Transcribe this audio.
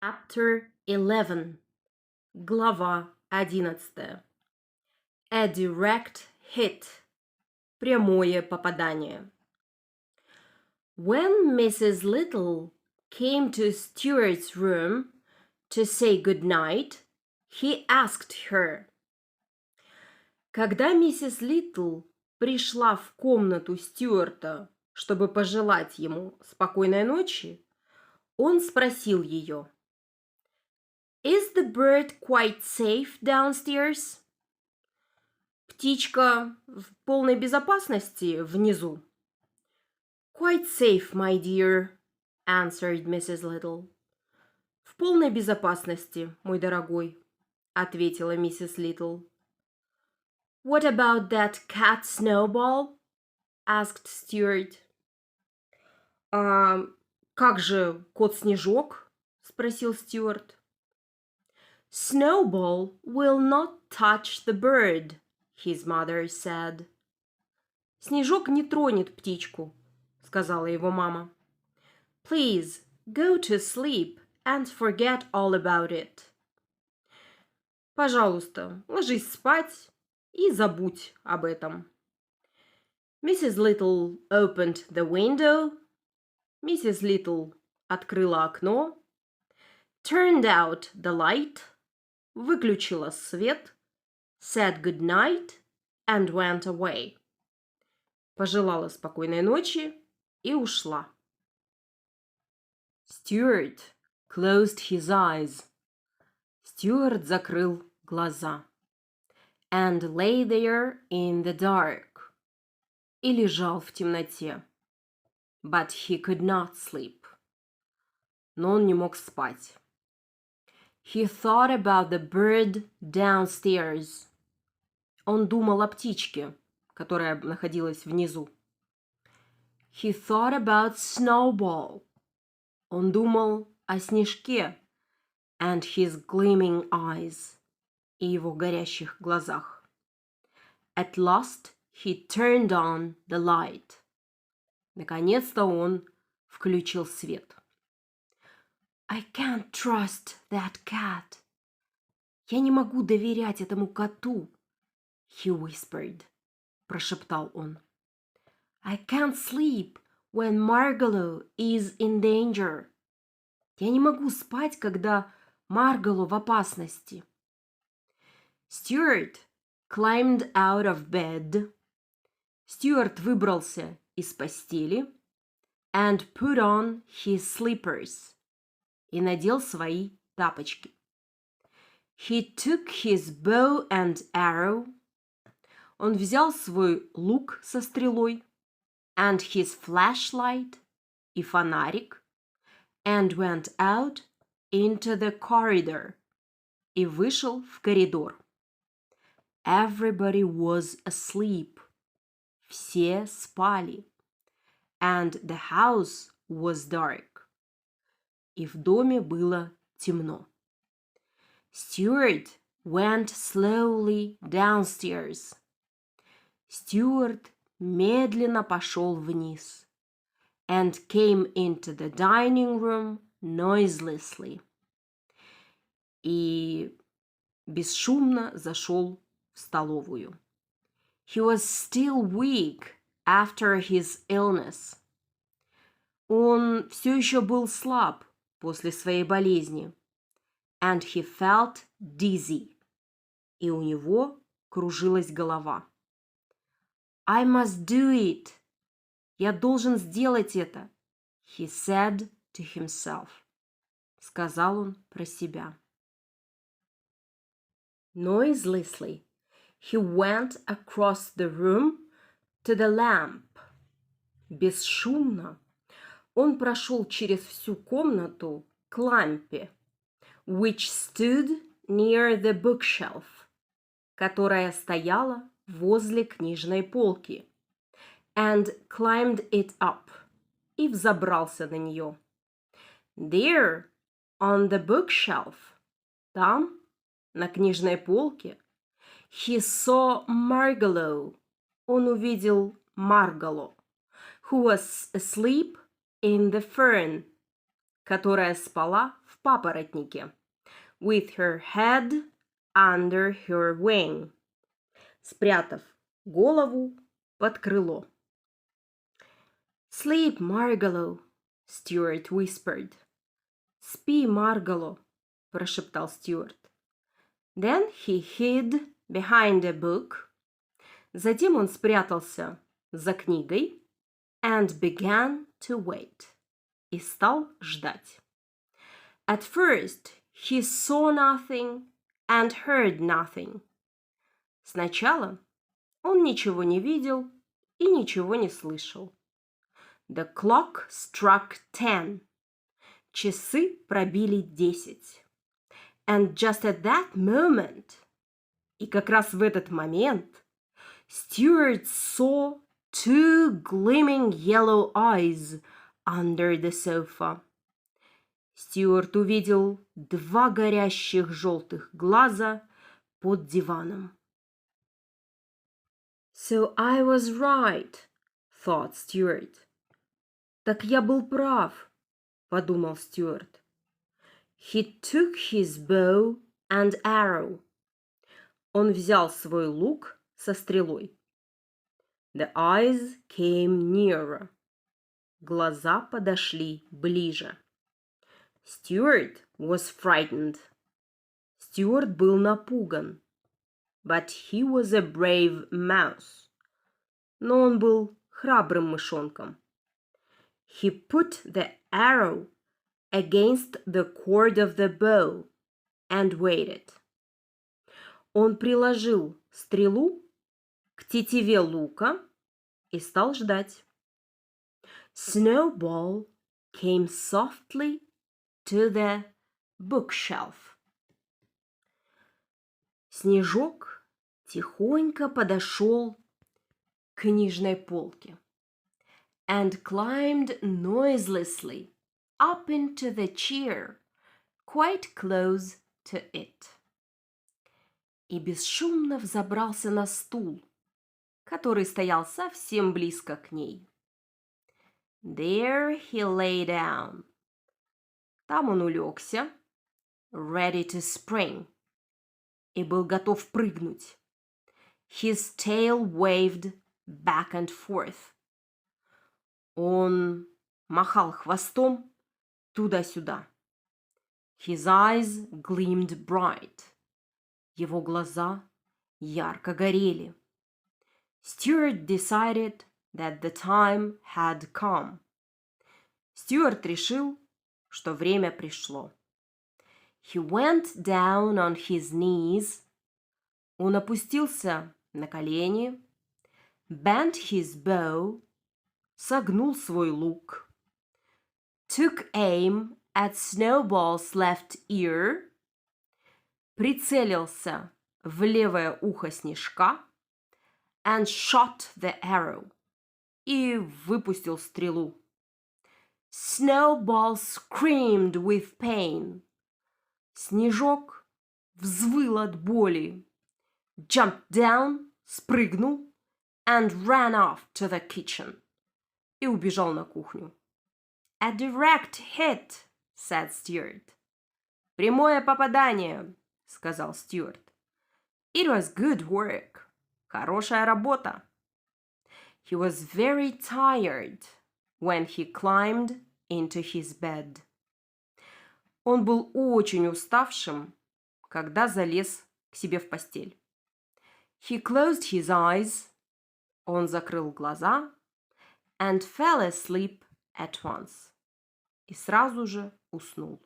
Chapter 11. Глава 11. A direct hit. Прямое попадание. When Mrs. Little came to Stuart's room to say good night, he asked her. Когда миссис Литл пришла в комнату Стюарта, чтобы пожелать ему спокойной ночи, он спросил ее: Is the bird quite safe downstairs? Птичка в полной безопасности внизу? Quite safe, my dear, answered Mrs. Little. В полной безопасности, мой дорогой, ответила миссис Литл. What about that cat Snowball? asked Stuart. А как же кот Снежок? Спросил Стюарт. Snowball will not touch the bird, his mother said. Снежок не тронет птичку, сказала его мама. Please go to sleep and forget all about it. Пожалуйста, ложись спать и забудь об этом. Mrs. Little opened the window. Миссис Литл открыла окно. Turned out the light. Выключила свет, said good night and went away. Пожелала спокойной ночи и ушла. Stuart closed his eyes. Стюарт закрыл глаза. And lay there in the dark. И лежал в темноте. But he could not sleep. Но он не мог спать. He thought about the bird downstairs. Он думал о птичке, которая находилась внизу. He thought about Snowball. Он думал о Снежке and his gleaming eyes и его горящих глазах. At last he turned on the light. Наконец-то он включил свет. I can't trust that cat. Я не могу доверять этому коту, he whispered. Прошептал он. I can't sleep when Margalo is in danger. Я не могу спать, когда Маргало в опасности. Stuart climbed out of bed. Стюарт выбрался из постели and put on his slippers. И надел свои тапочки. He took his bow and arrow. Он взял свой лук со стрелой and his flashlight и фонарик and went out into the corridor и вышел в коридор. Everybody was asleep. Все спали. And the house was dark. И в доме было темно. Stuart went slowly downstairs. Стюарт медленно пошел вниз. And came into the dining room noiselessly. И бесшумно зашел в столовую. He was still weak after his illness. Он все еще был слаб после своей болезни. And he felt dizzy. И у него кружилась голова. I must do it. Я должен сделать это. He said to himself. Сказал он про себя. Noiselessly, he went across the room to the lamp. Бесшумно он прошел через всю комнату к лампе, which stood near the bookshelf, которая стояла возле книжной полки, and climbed it up, и взобрался на нее. There, on the bookshelf, там, на книжной полке, he saw Margalo, он увидел Маргало, who was asleep in the fern, которая спала в папоротнике. With her head under her wing. Спрятав голову под крыло. Sleep, Margalo, Стюарт whispered. Спи, Маргало, прошептал Стюарт. Then he hid behind a book. Затем он спрятался за книгой and began to wait. И стал ждать. At first he saw nothing and heard nothing. Сначала он ничего не видел и ничего не слышал. The clock struck 10. Часы пробили 10. And just at that moment, и как раз в этот момент, Stuart saw 2 gleaming yellow eyes under the sofa. Стюарт увидел 2 горящих желтых глаза под диваном. So I was right, thought Stuart. Так я был прав, подумал Стюарт. He took his bow and arrow. Он взял свой лук со стрелой. The eyes came nearer. Глаза подошли ближе. Stuart was frightened. Стюарт был напуган. But he was a brave mouse. Но он был храбрым мышонком. He put the arrow against the cord of the bow and waited. Он приложил стрелу к тетиве лука и стал ждать. Snowball came softly to the bookshelf. Снежок тихонько подошел к книжной полке and climbed noiselessly up into the chair, quite close to it. И бесшумно взобрался на стул, который стоял совсем близко к ней. There he lay down. Там он улегся, ready to spring, и был готов прыгнуть. His tail waved back and forth. Он махал хвостом туда-сюда. His eyes gleamed bright. Его глаза ярко горели. Stuart decided that the time had come. Стюарт решил, что время пришло. He went down on his knees. Он опустился на колени. Bent his bow. Согнул свой лук. Took aim at Snowball's left ear. Прицелился в левое ухо Снежка. And shot the arrow. И выпустил стрелу. Snowball screamed with pain. Снежок взвыл от боли. Jumped down, спрыгнул, and ran off to the kitchen. И убежал на кухню. A direct hit, said Stuart. Прямое попадание, сказал Стюарт. It was good work. Хорошая работа. He was very tired when he climbed into his bed. Он был очень уставшим, когда залез к себе в постель. He closed his eyes. Он закрыл глаза. And fell asleep at once. И сразу же уснул.